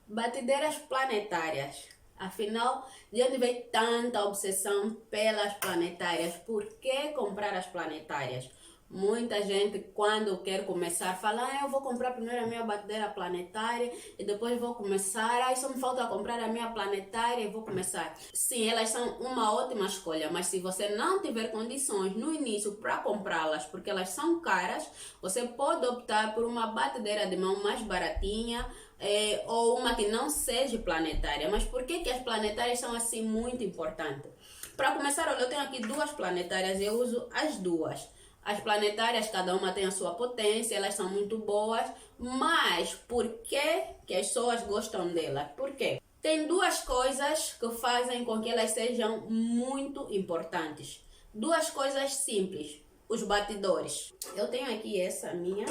Batideiras planetárias. Afinal, de onde vem tanta obsessão pelas planetárias? Por que comprar as planetárias? Muita gente, quando quer começar, fala: eu vou comprar primeiro a minha batedeira planetária e depois vou começar. Só me falta comprar a minha planetária e vou começar. Sim, elas são uma ótima escolha, mas se você não tiver condições no início para comprá-las, porque elas são caras, você pode optar por uma batedeira de mão mais baratinha, ou uma que não seja planetária. Mas por que as planetárias são assim muito importantes? Para começar, olha, eu tenho aqui duas planetárias e eu uso as duas. As planetárias, cada uma tem a sua potência, elas são muito boas, mas por que as pessoas gostam delas? Por quê? Tem duas coisas que fazem com que elas sejam muito importantes. Duas coisas simples. Os batidores. Eu tenho aqui essa minha.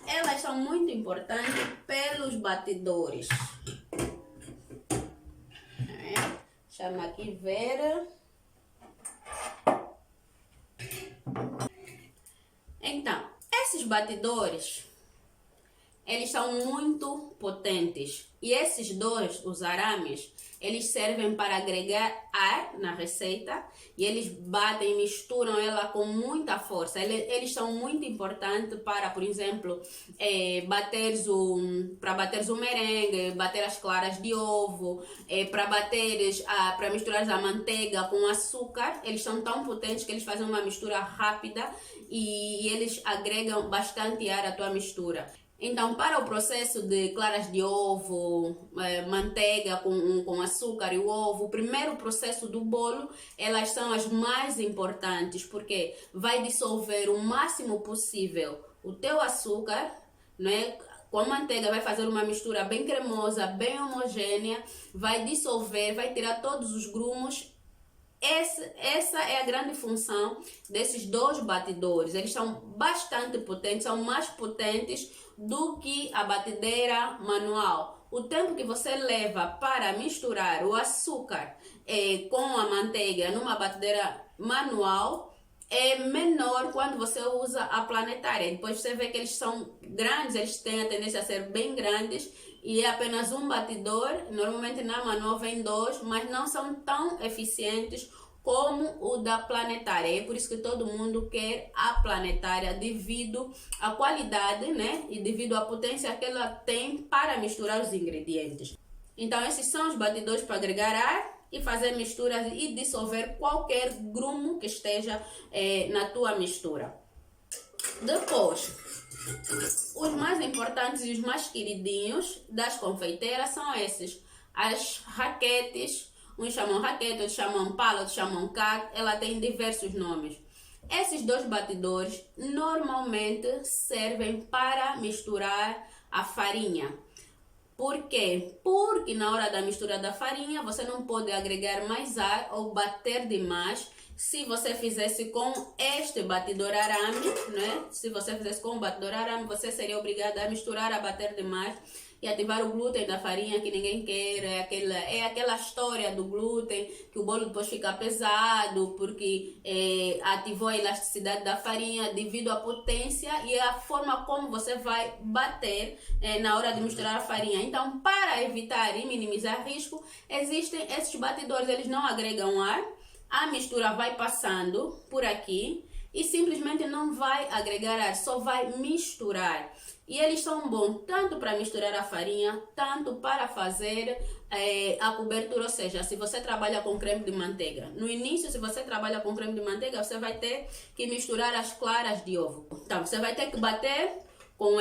Elas são muito importantes pelos batidores. Chama aqui Vera. Então, esses batidores, eles são muito potentes. E esses dois, os arames, eles servem para agregar ar na receita e eles batem e misturam ela com muita força. Eles são muito importantes para, por exemplo, para bateres o merengue, bater as claras de ovo, para misturar a manteiga com açúcar. Eles são tão potentes que eles fazem uma mistura rápida e eles agregam bastante ar à tua mistura. Então, para o processo de claras de ovo, manteiga com açúcar e o ovo, o primeiro processo do bolo, elas são as mais importantes, porque vai dissolver o máximo possível o teu açúcar, né? Com a manteiga vai fazer uma mistura bem cremosa, bem homogênea, vai dissolver, vai tirar todos os grumos. Essa é a grande função desses dois batidores. Eles são bastante potentes, são mais potentes do que a batedeira manual. O tempo que você leva para misturar o açúcar com a manteiga numa batedeira manual é menor quando você usa a planetária. Depois você vê que eles são grandes, eles têm a tendência a ser bem grandes e é apenas um batidor. Normalmente na manual vem dois, mas não são tão eficientes como o da planetária. É por isso que todo mundo quer a planetária devido à qualidade, né? E devido à potência que ela tem para misturar os ingredientes. Então esses são os batidores para agregar ar e fazer misturas e dissolver qualquer grumo que esteja na tua mistura. Depois, os mais importantes e os mais queridinhos das confeiteiras são esses. As raquetes, uns chamam raquete, outros chamam pala, outros chamam cat, ela tem diversos nomes. Esses dois batidores normalmente servem para misturar a farinha. Por quê? Porque na hora da mistura da farinha você não pode agregar mais ar ou bater demais. Se você fizesse com este batidor arame, né? Se você fizesse com o batidor arame, você seria obrigada a misturar, a bater demais e ativar o glúten da farinha que ninguém quer. É aquela história do glúten, que o bolo depois fica pesado, porque ativou a elasticidade da farinha devido à potência e à forma como você vai bater na hora de misturar a farinha. Então, para evitar e minimizar risco, existem esses batidores, eles não agregam ar, a mistura vai passando por aqui e simplesmente não vai agregar ar, só vai misturar. E eles são bons tanto para misturar a farinha, tanto para fazer a cobertura, ou seja, se você trabalha com creme de manteiga. No início, se você trabalha com creme de manteiga, você vai ter que misturar as claras de ovo. Então, você vai ter que bater com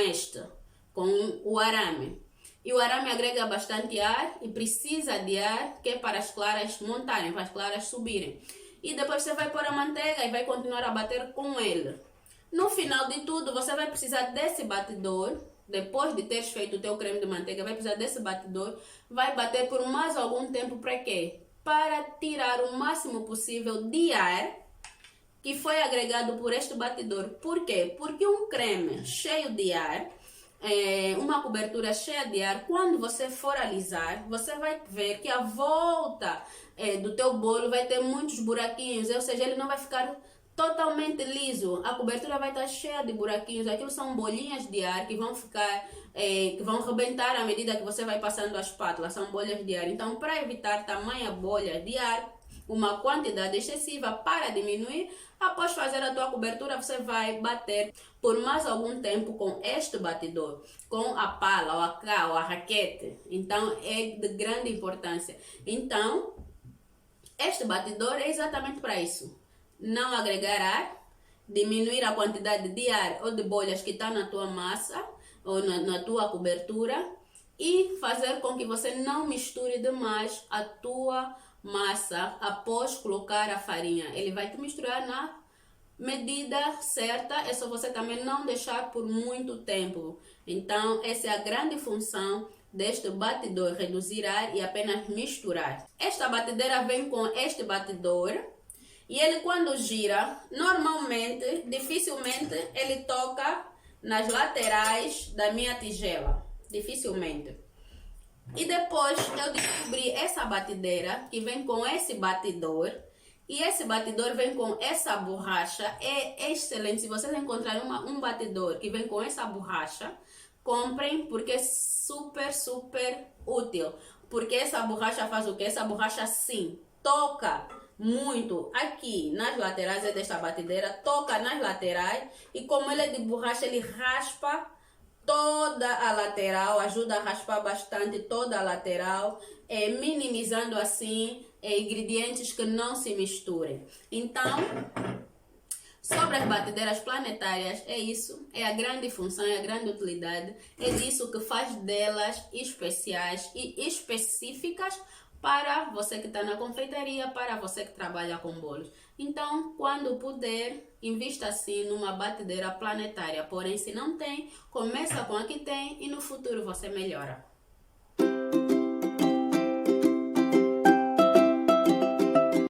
o arame. E o arame agrega bastante ar e precisa de ar, que é para as claras montarem, para as claras subirem. E depois você vai pôr a manteiga e vai continuar a bater com ele. No final de tudo, você vai precisar desse batidor. Depois de teres feito o teu creme de manteiga, vai precisar desse batidor. Vai bater por mais algum tempo para quê? Para tirar o máximo possível de ar que foi agregado por este batidor. Por quê? Porque um creme cheio de ar, uma cobertura cheia de ar, quando você for alisar, você vai ver que a volta do teu bolo vai ter muitos buraquinhos, ou seja, ele não vai ficar totalmente liso, a cobertura vai estar cheia de buraquinhos. Aquilo são bolinhas de ar que vão ficar, que vão rebentar à medida que você vai passando a espátula. São bolhas de ar. Então, para evitar tamanha bolha de ar, uma quantidade excessiva, para diminuir, após fazer a tua cobertura, você vai bater por mais algum tempo com este batidor, com a pala, ou a cá, ou a raquete. Então, é de grande importância. Então, este batidor é exatamente para isso. Não agregar ar, diminuir a quantidade de ar ou de bolhas que está na tua massa ou na tua cobertura e fazer com que você não misture demais a tua massa após colocar a farinha. Ele vai te misturar na medida certa, é só você também não deixar por muito tempo. Então, essa é a grande função deste batidor, reduzir ar e apenas misturar. Esta batedeira vem com este batidor e ele, quando gira, normalmente, dificilmente ele toca nas laterais da minha tigela, dificilmente. E depois eu descobri essa batedeira que vem com esse batidor. E esse batidor vem com essa borracha. É excelente. Se vocês encontrarem um batidor que vem com essa borracha, comprem, porque é super, super útil. Porque essa borracha faz o quê? Essa borracha, sim, toca muito aqui nas laterais desta batedeira. Toca nas laterais. E como ele é de borracha, ele raspa toda a lateral, ajuda a raspar bastante toda a lateral, minimizando assim ingredientes que não se misturem. Então, sobre as batedeiras planetárias, é isso, é a grande função, é a grande utilidade, é isso que faz delas especiais e específicas para você que está na confeitaria, para você que trabalha com bolos. Então, quando puder, invista assim numa batedeira planetária. Porém, se não tem, começa com a que tem e no futuro você melhora.